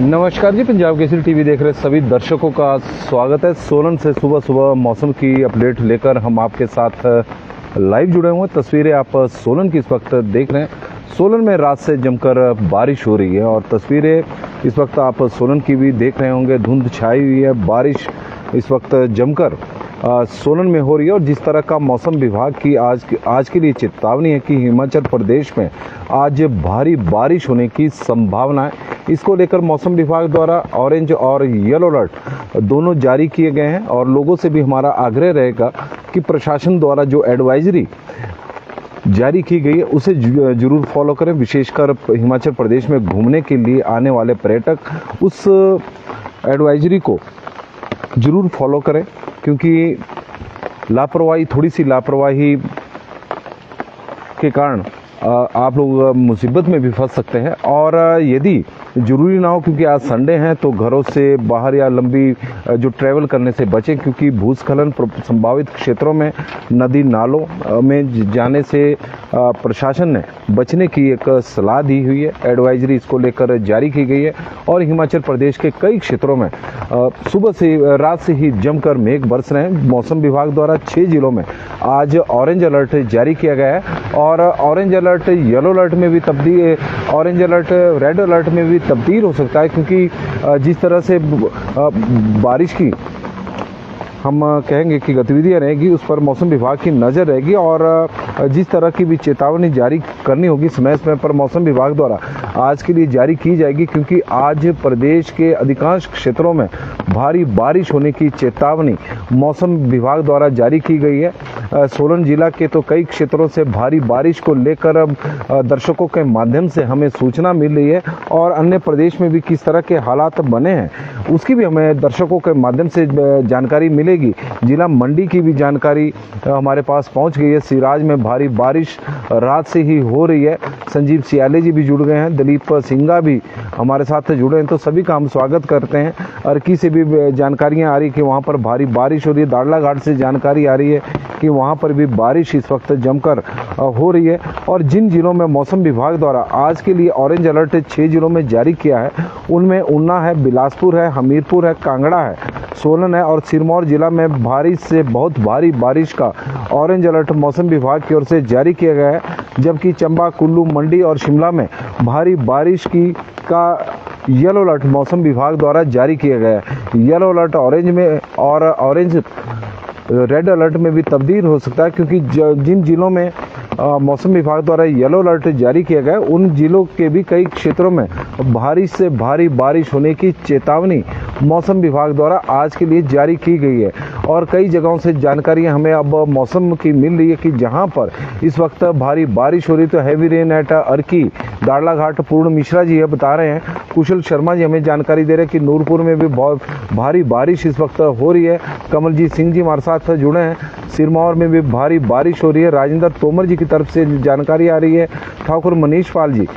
नमस्कार जी, पंजाब केसरी टीवी देख रहे सभी दर्शकों का स्वागत है। सोलन से सुबह सुबह मौसम की अपडेट लेकर हम आपके साथ लाइव जुड़े हुए हैं। तस्वीरें आप सोलन की इस वक्त देख रहे हैं। सोलन में रात से जमकर बारिश हो रही है और तस्वीरें इस वक्त आप सोलन की भी देख रहे होंगे। धुंध छाई हुई है, बारिश इस वक्त जमकर सोलन में हो रही है। और जिस तरह का मौसम विभाग की आज के लिए चेतावनी है कि हिमाचल प्रदेश में आज भारी बारिश होने की संभावना है, इसको लेकर मौसम विभाग द्वारा ऑरेंज और येलो अलर्ट दोनों जारी किए गए हैं। और लोगों से भी हमारा आग्रह रहेगा कि प्रशासन द्वारा जो एडवाइजरी जारी की गई है उसे जरूर फॉलो करें। विशेषकर हिमाचल प्रदेश में घूमने के लिए आने वाले पर्यटक उस एडवाइजरी को जरूर फॉलो करें, क्योंकि थोड़ी सी लापरवाही के कारण आप लोग मुसीबत में भी फंस सकते हैं। और यदि ज़रूरी ना हो, क्योंकि आज संडे है, तो घरों से बाहर या लंबी जो ट्रैवल करने से बचें, क्योंकि भूस्खलन संभावित क्षेत्रों में नदी नालों में जाने से प्रशासन ने बचने की एक सलाह दी हुई है। एडवाइजरी इसको लेकर जारी की गई है और हिमाचल प्रदेश के कई क्षेत्रों में सुबह से रात से ही जमकर मेघ बरस रहे हैं। मौसम विभाग द्वारा 6 जिलों में आज ऑरेंज अलर्ट जारी किया गया है और ऑरेंज अलर्ट येलो अलर्ट में भी तब्दील, ऑरेंज अलर्ट रेड अलर्ट में भी तब्दील हो सकता है, क्योंकि जिस तरह से बारिश की हम कहेंगे कि गतिविधियां रहेगी, उस पर मौसम विभाग की नज़र रहेगी। और जिस तरह की भी चेतावनी जारी करनी होगी समय समय पर मौसम विभाग द्वारा आज के लिए जारी की जाएगी, क्योंकि आज प्रदेश के अधिकांश क्षेत्रों में भारी बारिश होने की चेतावनी मौसम विभाग द्वारा जारी की गई है। सोलन जिला के तो कई क्षेत्रों से भारी बारिश को लेकर दर्शकों के माध्यम से हमें सूचना मिल रही है और अन्य प्रदेश में भी किस तरह के हालात बने हैं उसकी भी हमें दर्शकों के माध्यम से जानकारी मिलेगी। जिला मंडी की भी जानकारी हमारे पास पहुंच गई है। सिराज में भारी बारिश रात से ही हो रही है। संजीव सियाले जी भी जुड़ गए हैं, दलीप सिंघा भी हमारे साथ जुड़े हैं, तो सभी का हम स्वागत करते हैं। अर्की से भी जानकारियां आ रही कि वहां पर भारी बारिश हो रही है। दाड़ला घाट से जानकारी आ रही है कि वहां पर भी बारिश इस वक्त जमकर हो रही है। और जिन जिलों में मौसम विभाग द्वारा आज के लिए ऑरेंज अलर्ट 6 जिलों में जारी किया है, उनमें ऊना है, बिलासपुर है, हमीरपुर है, कांगड़ा है, सोलन है और सिरमौर जिला में भारी से बहुत भारी बारिश का ऑरेंज अलर्ट मौसम विभाग की ओर से जारी किया गया है। जबकि चंबा, कुल्लू, मंडी और शिमला में भारी बारिश का येलो अलर्ट मौसम विभाग द्वारा जारी किया गया है। येलो अलर्ट ऑरेंज में और ऑरेंज रेड अलर्ट में भी तब्दील हो सकता है, क्योंकि जिन जिलों में मौसम विभाग द्वारा येलो अलर्ट जारी किया गया है उन जिलों के भी कई क्षेत्रों में भारी से भारी बारिश होने की चेतावनी मौसम विभाग द्वारा आज के लिए जारी की गई है। और कई जगहों से जानकारियां हमें अब मौसम की मिल रही है कि जहां पर इस वक्त भारी बारिश हो रही है, तो heavy rain at Arki, Darla Ghat, Purna Mishra जी बता रहे हैं। कुशल शर्मा जी हमें जानकारी दे रहे हैं कि नूरपुर में भी बहुत भारी बारिश इस वक्त हो रही है। कमलजीत सिंह जी हमारे साथ जुड़े हैं। सिरमौर में भी भारी बारिश हो रही है। राजेंद्र तोमर जी की तरफ से जानकारी आ रही है। ठाकुर मनीष पाल जी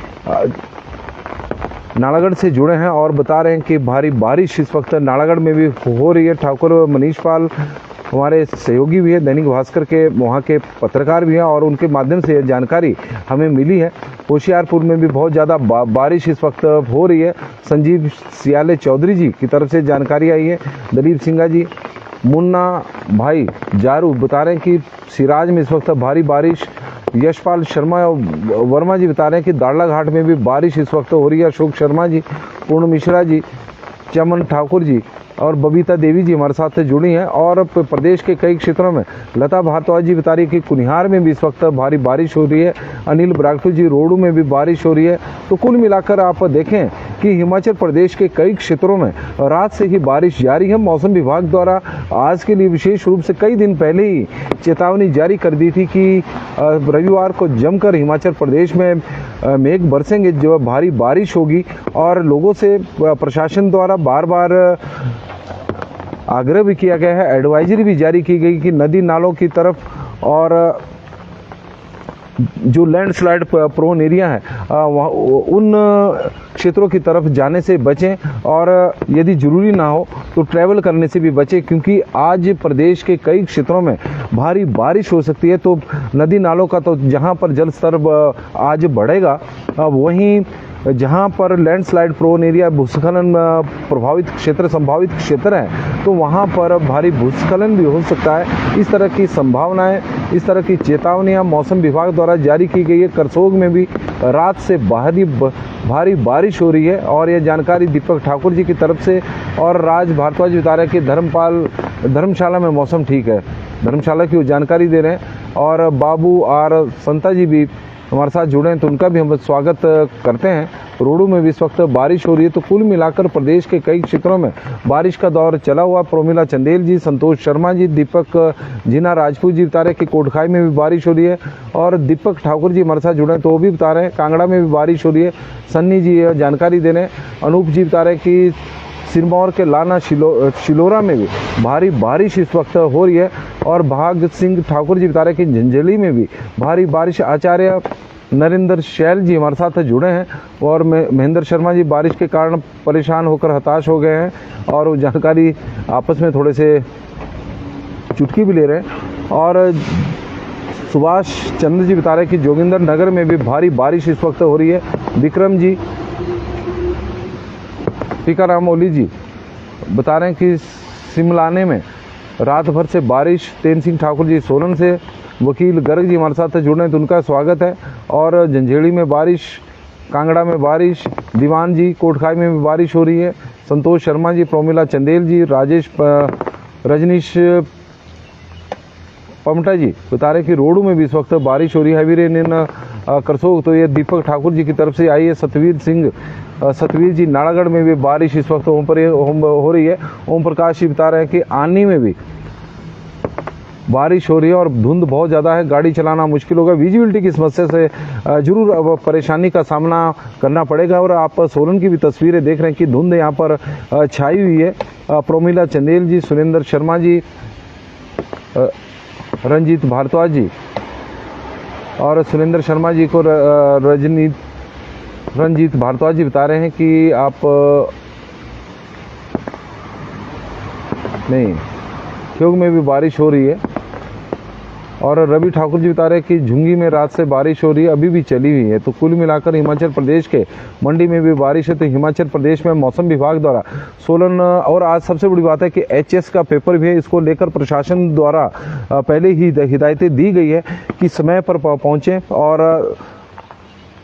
नालागढ़ से जुड़े हैं और बता रहे हैं कि भारी बारिश इस वक्त नालागढ़ में भी हो रही है। ठाकुर मनीष पाल हमारे सहयोगी भी है, दैनिक भास्कर के वहाँ के पत्रकार भी हैं और उनके माध्यम से जानकारी हमें मिली है। होशियारपुर में भी बहुत ज़्यादा बारिश इस वक्त हो रही है। संजीव सियाले चौधरी जी की तरफ से जानकारी आई है। दलीप सिंघा जी, मुन्ना भाई जारू बता रहे हैं कि सिराज में इस वक्त भारी बारिश। यशपाल शर्मा वर्मा जी बता रहे हैं कि दाड़ला घाट में भी बारिश इस वक्त हो रही है। अशोक शर्मा जी, पूर्ण मिश्रा जी, चमन ठाकुर जी और बबीता देवी जी हमारे साथ जुड़ी हैं। और प्रदेश के कई क्षेत्रों में लता भारद्वाज जी बता रही है कि कुनिहार में भी इस वक्त भारी बारिश हो रही है। अनिल बरागटू जी, रोडू में भी बारिश हो रही है। तो कुल मिलाकर आप देखें कि हिमाचल प्रदेश के कई क्षेत्रों में रात से ही बारिश जारी है। मौसम विभाग द्वारा आज के लिए विशेष रूप से कई दिन पहले ही चेतावनी जारी कर दी थी कि रविवार को जमकर हिमाचल प्रदेश में मेघ बरसेंगे, जो भारी बारिश होगी। और लोगों से प्रशासन द्वारा बार बार आग्रह भी किया गया है, एडवाइजरी भी जारी की गई कि नदी नालों की तरफ और जो लैंडस्लाइड प्रोन एरिया है उन क्षेत्रों की तरफ जाने से बचें और यदि ज़रूरी ना हो तो ट्रैवल करने से भी बचें, क्योंकि आज प्रदेश के कई क्षेत्रों में भारी बारिश हो सकती है। तो नदी नालों का तो जहां पर जल स्तर आज बढ़ेगा वहीं जहां पर लैंडस्लाइड प्रोन एरिया, भूस्खलन प्रभावित क्षेत्र, संभावित क्षेत्र है, तो वहां पर भारी भूस्खलन भी हो सकता है। इस तरह की संभावनाएं, इस तरह की चेतावनियां मौसम विभाग द्वारा जारी की गई है। करसोग में भी रात से भारी बारिश हो रही है और यह जानकारी दीपक ठाकुर जी की तरफ से। और राज भारद्वाज बता रहे हैं कि धर्मशाला में मौसम ठीक है, धर्मशाला की वो जानकारी दे रहे हैं। और बाबू आर संता जी भी हमारे साथ जुड़े हैं, तो उनका भी हम स्वागत करते हैं। रोडों में भी इस वक्त बारिश हो रही है, तो कुल मिलाकर प्रदेश के कई क्षेत्रों में बारिश का दौर चला हुआ। प्रोमिला चंदेल जी, संतोष शर्मा जी, दीपक जीना राजपूत जी बता रहे हैं कि कोटखाई में भी बारिश हो रही है। और दीपक ठाकुर जी हमारे साथ जुड़े हैं, तो वो भी बता रहे हैं कांगड़ा में भी बारिश हो रही है। सन्नी जी जानकारी दे रहे हैं। अनूप जी बता रहे हैं कि सिरमौर के लाना शिलोरा में भी भारी बारिश इस वक्त हो रही है। और भाग सिंह ठाकुर जी बता रहे हैं कि झंझली में भी भारी बारिश। आचार्य नरेंद्र शैल जी हमारे साथ जुड़े हैं। और महेंद्र शर्मा जी बारिश के कारण परेशान होकर हताश हो गए हैं और वो जानकारी आपस में थोड़े से चुटकी भी ले रहे हैं। और सुभाष चंद्र जी बता रहे हैं कि जोगिंदर नगर में भी भारी बारिश इस वक्त हो रही है। विक्रम जी, टीकाराम ओली जी बता रहे हैं कि सिमलाने में रात भर से बारिश। तेन सिंह ठाकुर जी सोलन से। वकील गर्ग जी हमारे साथ जुड़े हैं, तो उनका स्वागत है। और झंझेड़ी में बारिश, कांगड़ा में बारिश। दीवान जी, कोटखाई में भी बारिश हो रही है। संतोष शर्मा जी, प्रोमिला चंदेल जी, रजनीश पमटा जी बता रहे कि रोडों में भी इस वक्त बारिश हो रही है। हैवी रेन इन करसोग, तो ये दीपक ठाकुर जी की तरफ से आई है। सतवीर जी, नाड़ागढ़ में भी बारिश इस वक्त हो रही है। ओम प्रकाश जी बता रहे हैं कि आनी में भी बारिश हो रही है और धुंध बहुत ज़्यादा है, गाड़ी चलाना मुश्किल होगा। विजिबिलिटी की समस्या से जरूर अब परेशानी का सामना करना पड़ेगा। और आप सोलन की भी तस्वीरें देख रहे हैं कि धुंध यहाँ पर छाई हुई है। प्रोमिला चंदेल जी, सुरेंद्र शर्मा जी, रंजीत भारद्वाज जी और सुरेंद्र शर्मा जी को रंजीत भारद्वाज जी बता रहे हैं कि आप नहीं, ठियोग में भी बारिश हो रही है। और रवि ठाकुर जी बता रहे हैं कि झुंगी में रात से बारिश हो रही है, अभी भी चली हुई है। तो कुल मिलाकर हिमाचल प्रदेश के मंडी में भी बारिश है। तो हिमाचल प्रदेश में मौसम विभाग द्वारा सोलन, और आज सबसे बड़ी बात है कि एचएस का पेपर भी है, इसको लेकर प्रशासन द्वारा पहले ही हिदायतें दी गई है कि समय पर पहुंचें। और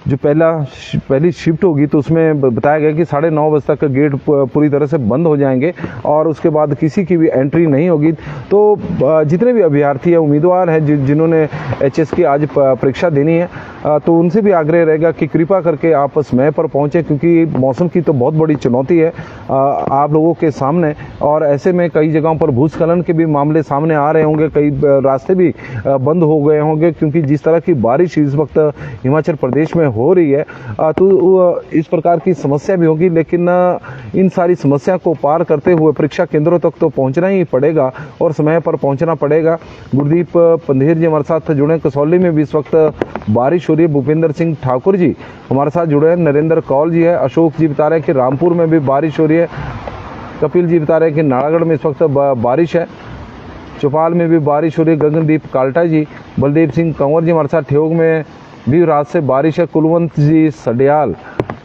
जो पहली शिफ्ट होगी तो उसमें बताया गया कि 9:30 बजे तक गेट पूरी तरह से बंद हो जाएंगे और उसके बाद किसी की भी एंट्री नहीं होगी। तो जितने भी अभ्यर्थी हैं, उम्मीदवार हैं जिन्होंने एचएस की आज परीक्षा देनी है, तो उनसे भी आग्रह रहेगा कि कृपा करके आप समय पर पहुंचें, क्योंकि मौसम की तो बहुत बड़ी चुनौती है आप लोगों के सामने। और ऐसे में कई जगहों पर भूस्खलन के भी मामले सामने आ रहे होंगे, कई रास्ते भी बंद हो गए होंगे, क्योंकि जिस तरह की बारिश इस वक्त हिमाचल प्रदेश में हो रही है, तो इस प्रकार की समस्या भी होगी। लेकिन इन सारी समस्या को पार करते हुए परीक्षा केंद्रों तक तो पहुंचना ही पड़ेगा और समय पर पहुंचना पड़ेगा। गुरदीप पंधेर जी हमारे साथ जुड़े। कसौली में भी इस वक्त बारिश हो रही है। भूपेंद्र सिंह ठाकुर जी हमारे साथ जुड़े हैं। नरेंद्र कौल जी है। अशोक जी बता रहे हैं कि रामपुर में भी बारिश हो रही है। कपिल जी बता रहे हैं कि नाड़ागढ़ में इस वक्त बारिश है। चौपाल में भी बारिश हो रही है। गगनदीप काल्टा जी, बलदेव सिंह कंवर जी हमारे साथ ठियोग में भी रात से बारिश है। कुलवंत जी सडियाल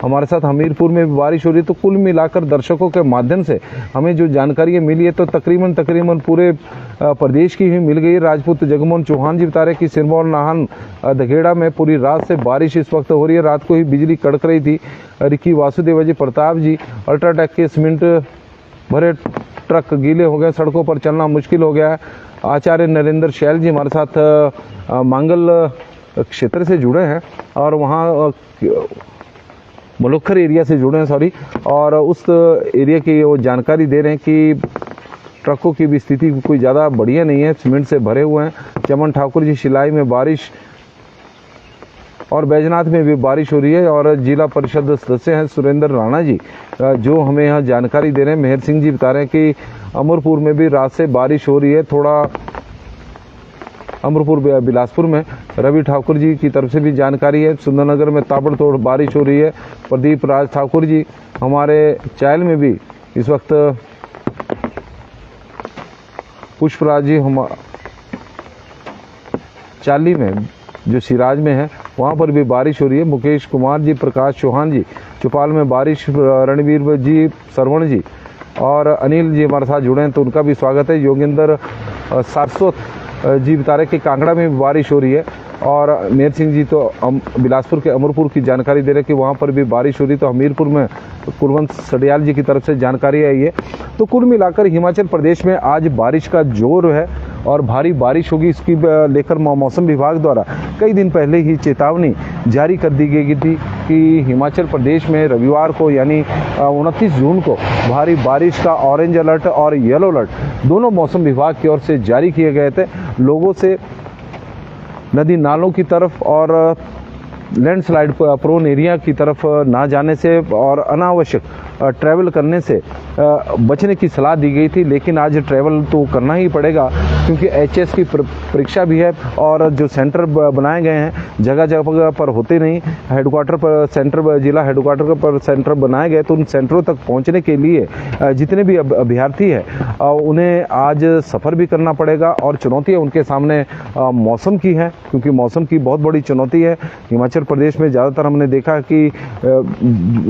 हमारे साथ हमीरपुर में भी बारिश हो रही है। तो कुल मिलाकर दर्शकों के माध्यम से हमें जो जानकारी मिली है, तो तकरीबन पूरे प्रदेश की ही मिल गई। राजपूत जगमोहन चौहान जी बता रहे कि सिरमौर, नाहन, दखेड़ा में पूरी रात से बारिश इस वक्त हो रही है। रात को ही बिजली कड़क रही थी। रिकी वासुदेव जी, प्रताप जी, अल्ट्राटेक के सीमेंट भरे ट्रक गीले हो गए, सड़कों पर चलना मुश्किल हो गया है। आचार्य नरेंद्र शैल जी हमारे साथ मांगल क्षेत्र से जुड़े हैं और वहाँ मलुखर एरिया से जुड़े हैं, और उस एरिया की वो जानकारी दे रहे हैं कि ट्रकों की भी स्थिति कोई ज़्यादा बढ़िया नहीं है, सीमेंट से भरे हुए हैं। चमन ठाकुर जी, शिलाई में बारिश और बैजनाथ में भी बारिश हो रही है। और जिला परिषद सदस्य हैं सुरेंद्र राणा जी, जो हमें यहाँ जानकारी दे रहे हैं। मेहर सिंह जी बता रहे हैं कि अमरपुर में भी रात से बारिश हो रही है, थोड़ा अमरपुर बिलासपुर में। रवि ठाकुर जी की तरफ से भी जानकारी है। सुंदरनगर में ताबड़तोड़ बारिश हो रही है। प्रदीप राज ठाकुर जी हमारे चायल में भी इस वक्त, पुष्पराज जी हम चाली में जो सिराज में है वहाँ पर भी बारिश हो रही है। मुकेश कुमार जी, प्रकाश चौहान जी, चौपाल में बारिश, रणवीर जी, सरवण जी और अनिल जी हमारे साथ जुड़े हैं तो उनका भी स्वागत है। योगेंद्र सारस्वत जी बता रहे कि कांगड़ा में भी बारिश हो रही है और मेहर सिंह जी तो बिलासपुर के अमरपुर की जानकारी दे रहे कि वहाँ पर भी बारिश हो रही, तो हमीरपुर में कुलवंत सडियाल जी की तरफ से जानकारी आई है। तो कुल मिलाकर हिमाचल प्रदेश में आज बारिश का जोर है और भारी बारिश होगी, इसकी लेकर मौसम विभाग द्वारा कई दिन पहले ही चेतावनी जारी कर दी गई थी कि हिमाचल प्रदेश में रविवार को यानी 29 जून को भारी बारिश का ऑरेंज अलर्ट और येलो अलर्ट दोनों मौसम विभाग की ओर से जारी किए गए थे। लोगों से नदी नालों की तरफ और लैंडस्लाइड प्रोन एरिया की तरफ ना जाने से और अनावश्यक ट्रैवल करने से बचने की सलाह दी गई थी, लेकिन आज ट्रैवल तो करना ही पड़ेगा क्योंकि एचएस की परीक्षा भी है और जो सेंटर बनाए गए हैं जगह जगह पर होते नहीं, हेडक्वार्टर पर सेंटर, जिला हेडक्वार्टर पर सेंटर बनाए गए, तो उन सेंटरों तक पहुंचने के लिए जितने भी अभ्यर्थी हैं उन्हें आज सफ़र भी करना पड़ेगा और चुनौतियाँ उनके सामने मौसम की है, क्योंकि मौसम की बहुत बड़ी चुनौती है। हिमाचल प्रदेश में ज़्यादातर हमने देखा कि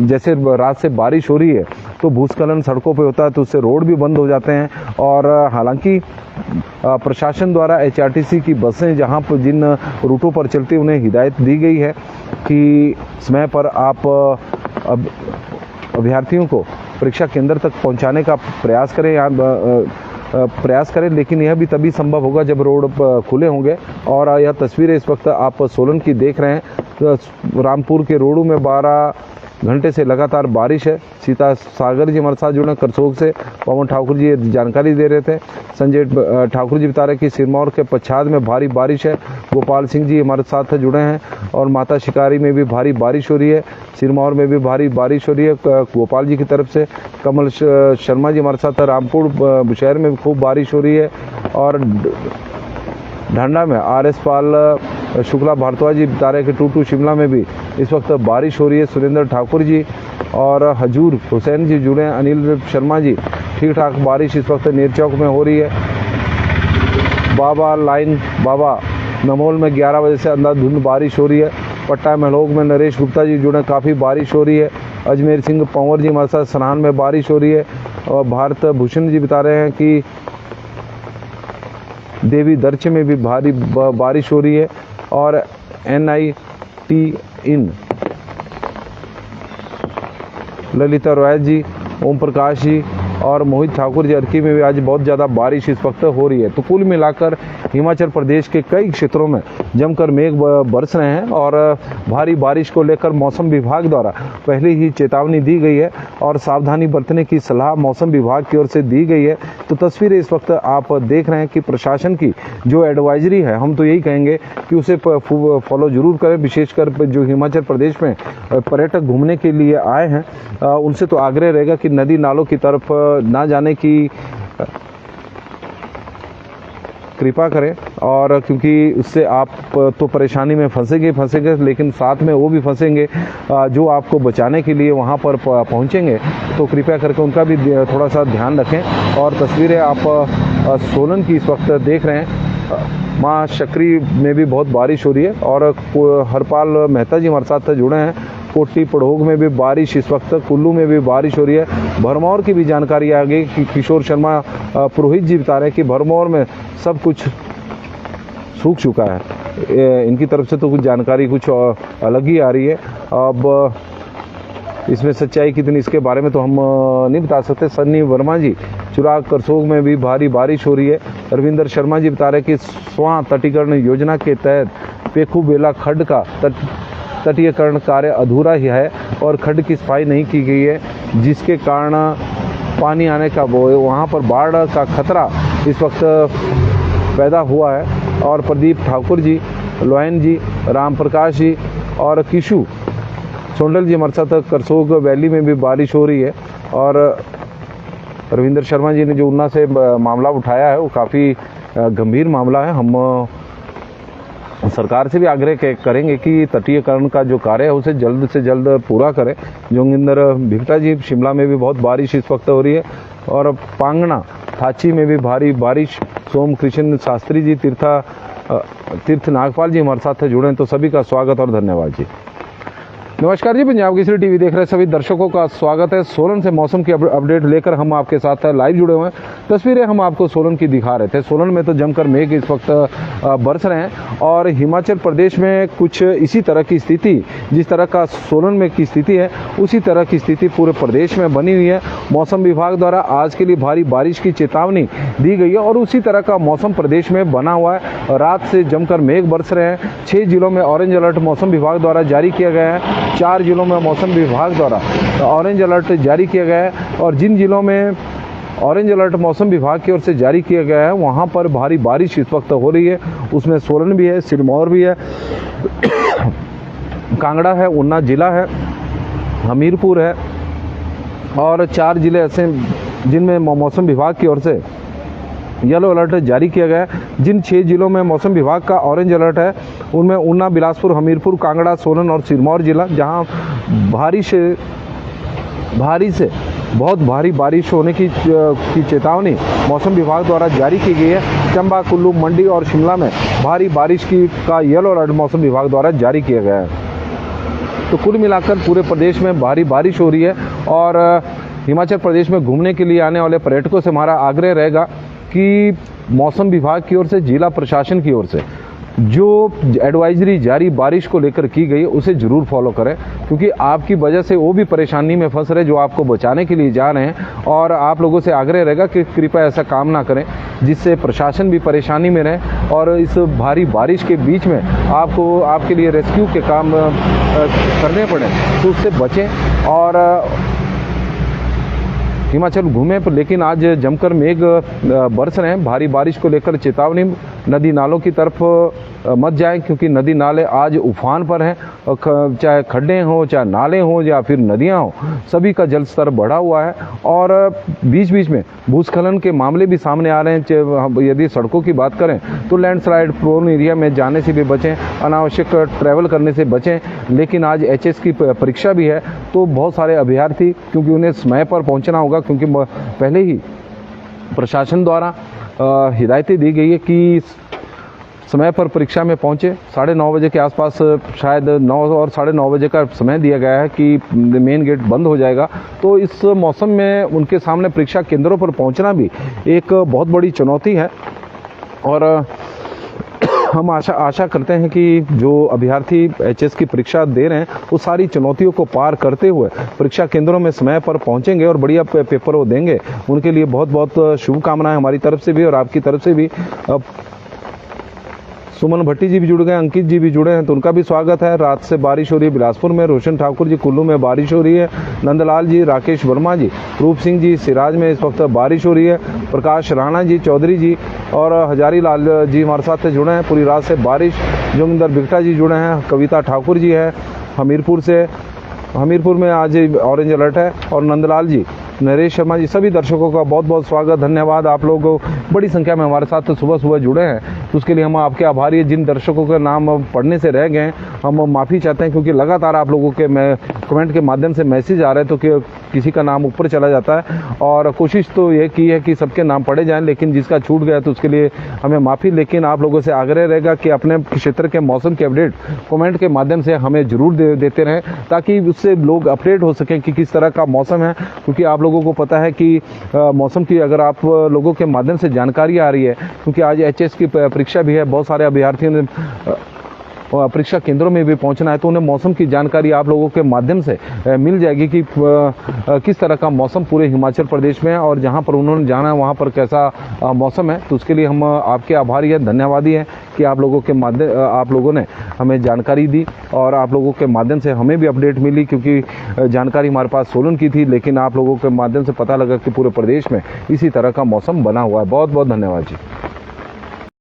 जैसे रात से बारिश हो रही है तो भूस्खलन सड़कों पे होता है, तो उससे रोड भी बंद हो जाते हैं। और हालांकि प्रशासन द्वारा एचआरटीसी की बसें जहां पर जिन रूटों पर चलती उन्हें हिदायत दी गई है कि समय पर आप अभ्यर्थियों को परीक्षा केंद्र तक पहुंचाने का प्रयास करें, लेकिन यह भी तभी संभव होगा जब रोड खुले होंगे। और यह तस्वीरें इस वक्त आप सोलन की देख रहे हैं, तो रामपुर के रोडों में 12 घंटे से लगातार बारिश है। सीता सागर जी हमारे साथ जुड़े करसोग से, पवन ठाकुर जी जानकारी दे रहे थे। संजय ठाकुर जी बता रहे कि सिरमौर के पच्छाद में भारी बारिश है। गोपाल सिंह जी हमारे साथ जुड़े हैं और माता शिकारी में भी भारी बारिश हो रही है, सिरमौर में भी भारी बारिश हो रही है गोपाल जी की तरफ से। कमल शर्मा जी हमारे साथ रामपुर शहर में खूब बारिश हो रही है और ढांडा में आर.एस. पाल शुक्ला भारद्वाज जी बता रहे कि टूटू शिमला में भी इस वक्त बारिश हो रही है। सुरेंद्र ठाकुर जी और हजूर हुसैन जी जुड़े हैं। अनिल शर्मा जी, ठीक ठाक बारिश इस वक्त नेरचौक में हो रही है। बाबा नमोल में 11 बजे से अंधाधुंध बारिश हो रही है। पट्टा महलोग में नरेश गुप्ता जी जुड़े, काफ़ी बारिश हो रही है। अजमेर सिंह पंवर जी हमारे साथ सनान में बारिश हो रही है। और भारत भूषण जी बता रहे हैं कि देवी दर्च में भी भारी बारिश हो रही है। और NIT इन ललिता रॉय जी, ओम प्रकाश जी और मोहित ठाकुर जी अर्की में भी आज बहुत ज़्यादा बारिश इस वक्त हो रही है। तो कुल मिलाकर हिमाचल प्रदेश के कई क्षेत्रों में जमकर मेघ बरस रहे हैं और भारी बारिश को लेकर मौसम विभाग द्वारा पहले ही चेतावनी दी गई है और सावधानी बरतने की सलाह मौसम विभाग की ओर से दी गई है। तो तस्वीरें इस वक्त आप देख रहे हैं कि प्रशासन की जो एडवाइजरी है, हम तो यही कहेंगे कि उसे फॉलो जरूर करें। विशेषकर जो हिमाचल प्रदेश में पर्यटक घूमने के लिए आए हैं उनसे तो आग्रह रहेगा कि नदी नालों की तरफ ना जाने की कृपा करें, और क्योंकि उससे आप तो परेशानी में फंसेंगे, लेकिन साथ में वो भी फंसेंगे जो आपको बचाने के लिए वहाँ पर पहुँचेंगे। तो कृपया करके उनका भी थोड़ा सा ध्यान रखें। और तस्वीरें आप सोलन की इस वक्त देख रहे हैं। माँ शकरी में भी बहुत बारिश हो रही है और हरपाल मेहता जी हमारे साथ जुड़े हैं। कोटी पड़ोग में भी बारिश इस वक्त, कुल्लू में भी बारिश हो रही है। भरमौर की भी जानकारी आ गई कि किशोर शर्मा पुरोहित जी बता रहे हैं कि भरमौर में सब कुछ सूख चुका है। इनकी तरफ से तो कुछ जानकारी कुछ अलग ही आ रही है। अब इसमें सच्चाई कितनी, इसके बारे में तो हम नहीं बता सकते। सन्नी वर्मा जी, चुराग करसोग में भी भारी बारिश हो रही है। रविंदर शर्मा जी बता रहे कि स्वां तटीकरण योजना के तहत पेखू बेला खड्ड का तटीयकरण कार्य अधूरा ही है और खड्ड की सफाई नहीं की गई है, जिसके कारण पानी आने का वहाँ पर बाढ़ का खतरा इस वक्त पैदा हुआ है। और प्रदीप ठाकुर जी, लोयन जी, राम प्रकाश जी और किशु सोंडल जी हमारे साथ करसोग वैली में भी बारिश हो रही है। और रविंदर शर्मा जी ने जो ऊना से मामला उठाया है वो काफ़ी गंभीर मामला है। हम सरकार से भी आग्रह करेंगे कि तटीयकरण का जो कार्य है उसे जल्द से जल्द पूरा करें। जोगिंदर भिगटा जी, शिमला में भी बहुत बारिश इस वक्त हो रही है। और पांगना थाची में भी भारी बारिश। सोम कृष्ण शास्त्री जी, तीर्था तीर्थ नागपाल जी हमारे साथ जुड़े हैं, तो सभी का स्वागत और धन्यवाद जी। नमस्कार जी, पंजाब केसरी टीवी देख रहे सभी दर्शकों का स्वागत है। सोलन से मौसम की अपडेट लेकर हम आपके साथ लाइव जुड़े हुए हैं। तस्वीरें हम आपको सोलन की दिखा रहे थे। सोलन में तो जमकर मेघ इस वक्त बरस रहे हैं और हिमाचल प्रदेश में कुछ इसी तरह की स्थिति, जिस तरह का सोलन में की स्थिति है उसी तरह की स्थिति पूरे प्रदेश में बनी हुई है। मौसम विभाग द्वारा आज के लिए भारी बारिश की चेतावनी दी गई है और उसी तरह का मौसम प्रदेश में बना हुआ है। रात से जमकर मेघ बरस रहे हैं। 6 जिलों में ऑरेंज अलर्ट मौसम विभाग द्वारा जारी किया गया है। 4 जिलों में मौसम विभाग द्वारा ऑरेंज अलर्ट जारी किया गया है और जिन जिलों में ऑरेंज अलर्ट मौसम विभाग की ओर से जारी किया गया है वहां पर भारी बारिश इस वक्त हो रही है। उसमें सोलन भी है, सिरमौर भी है, कांगड़ा है, ऊना जिला है, हमीरपुर है और 4 जिले ऐसे जिनमें मौसम विभाग की ओर से येलो अलर्ट जारी किया गया है। जिन 6 जिलों में मौसम विभाग का ऑरेंज अलर्ट है उनमें ऊना, बिलासपुर, हमीरपुर, कांगड़ा, सोलन और सिरमौर जिला, जहां भारी से बहुत भारी बारिश होने की चेतावनी मौसम विभाग द्वारा जारी की गई है। चंबा, कुल्लू, मंडी और शिमला में भारी बारिश का येलो अलर्ट मौसम विभाग द्वारा जारी किया गया है। तो कुल मिलाकर पूरे प्रदेश में भारी बारिश हो रही है और हिमाचल प्रदेश में घूमने के लिए आने वाले पर्यटकों से हमारा आग्रह रहेगा कि मौसम विभाग की ओर से, जिला प्रशासन की ओर से जो एडवाइजरी जारी बारिश को लेकर की गई उसे जरूर फॉलो करें, क्योंकि आपकी वजह से वो भी परेशानी में फंस रहे जो आपको बचाने के लिए जा रहे हैं। और आप लोगों से आग्रह रहेगा कि कृपया ऐसा काम ना करें जिससे प्रशासन भी परेशानी में रहे और इस भारी बारिश के बीच में आपके लिए रेस्क्यू के काम करने पड़े, तो उससे बचें और हिमाचल घूमें। लेकिन आज जमकर मेघ बरस रहे हैं। भारी बारिश को लेकर चेतावनी, नदी नालों की तरफ मत जाएं क्योंकि नदी नाले आज उफान पर हैं। चाहे खड्डे हों, चाहे नाले हों या फिर नदियां हों, सभी का जल स्तर बढ़ा हुआ है और बीच बीच में भूस्खलन के मामले भी सामने आ रहे हैं। यदि सड़कों की बात करें तो लैंडस्लाइड प्रोन एरिया में जाने से भी बचें, अनावश्यक ट्रैवल करने से बचें। लेकिन आज एचएस की परीक्षा भी है, तो बहुत सारे अभ्यर्थी, क्योंकि उन्हें समय पर पहुंचना होगा, क्योंकि पहले ही प्रशासन द्वारा हिदायतें दी गई है कि समय पर परीक्षा में पहुंचे। 9:30 बजे के आसपास, शायद 9 और 9:30 बजे का समय दिया गया है कि मेन गेट बंद हो जाएगा। तो इस मौसम में उनके सामने परीक्षा केंद्रों पर पहुंचना भी एक बहुत बड़ी चुनौती है और हम आशा करते हैं कि जो अभ्यर्थी एचएस की परीक्षा दे रहे हैं वो सारी चुनौतियों को पार करते हुए परीक्षा केंद्रों में समय पर पहुंचेंगे और बढ़िया पेपर वो देंगे। उनके लिए बहुत बहुत शुभकामनाएं हमारी तरफ से भी और आपकी तरफ से भी। सुमन भट्टी जी भी जुड़ गए, अंकित जी भी जुड़े हैं, तो उनका भी स्वागत है। रात से बारिश हो रही है बिलासपुर में, रोशन ठाकुर जी कुल्लू में बारिश हो रही है, नंदलाल जी, राकेश वर्मा जी, रूप सिंह जी सिराज में इस वक्त बारिश हो रही है, प्रकाश राणा जी, चौधरी जी और हजारी लाल जी हमारे साथ जुड़े हैं। पूरी रात से बारिश, जोगिंदर बिगटा जी जुड़े हैं, कविता ठाकुर जी है हमीरपुर से, हमीरपुर में आज ऑरेंज अलर्ट है, और नंदलाल जी, नरेश शर्मा जी, सभी दर्शकों का बहुत बहुत स्वागत, धन्यवाद। आप लोग बड़ी संख्या में हमारे साथ सुबह सुबह जुड़े हैं, तो उसके लिए हम आपके आभारी हैं। जिन दर्शकों के नाम पढ़ने से रह गए हम माफ़ी चाहते हैं, क्योंकि लगातार आप लोगों के कमेंट के माध्यम से मैसेज आ रहे हैं, तो किसी का नाम ऊपर चला जाता है और कोशिश तो ये की है कि सबके नाम पढ़े जाएं, लेकिन जिसका छूट गया तो उसके लिए हमें माफ़ी। लेकिन आप लोगों से आग्रह रहेगा कि अपने क्षेत्र के मौसम के अपडेट कमेंट के माध्यम से हमें जरूर देते रहें, ताकि उससे लोग अपडेट हो सकें कि किस तरह का मौसम है। क्योंकि आप लोगों को पता है कि मौसम की अगर आप लोगों के माध्यम से जानकारी आ रही है, क्योंकि आज एचएस की परीक्षा भी है, बहुत सारे अभ्यर्थियों ने परीक्षा केंद्रों में भी पहुंचना है, तो उन्हें मौसम की जानकारी आप लोगों के माध्यम से मिल जाएगी कि किस तरह का मौसम पूरे हिमाचल प्रदेश में है और जहां पर उन्होंने जाना है वहां पर कैसा मौसम है। तो उसके लिए हम आपके आभारी हैं, धन्यवादी हैं कि आप लोगों ने हमें जानकारी दी और आप लोगों के माध्यम से हमें भी अपडेट मिली, क्योंकि जानकारी हमारे पास सोलन की थी, लेकिन आप लोगों के माध्यम से पता लगा कि पूरे प्रदेश में इसी तरह का मौसम बना हुआ है। बहुत बहुत धन्यवाद जी।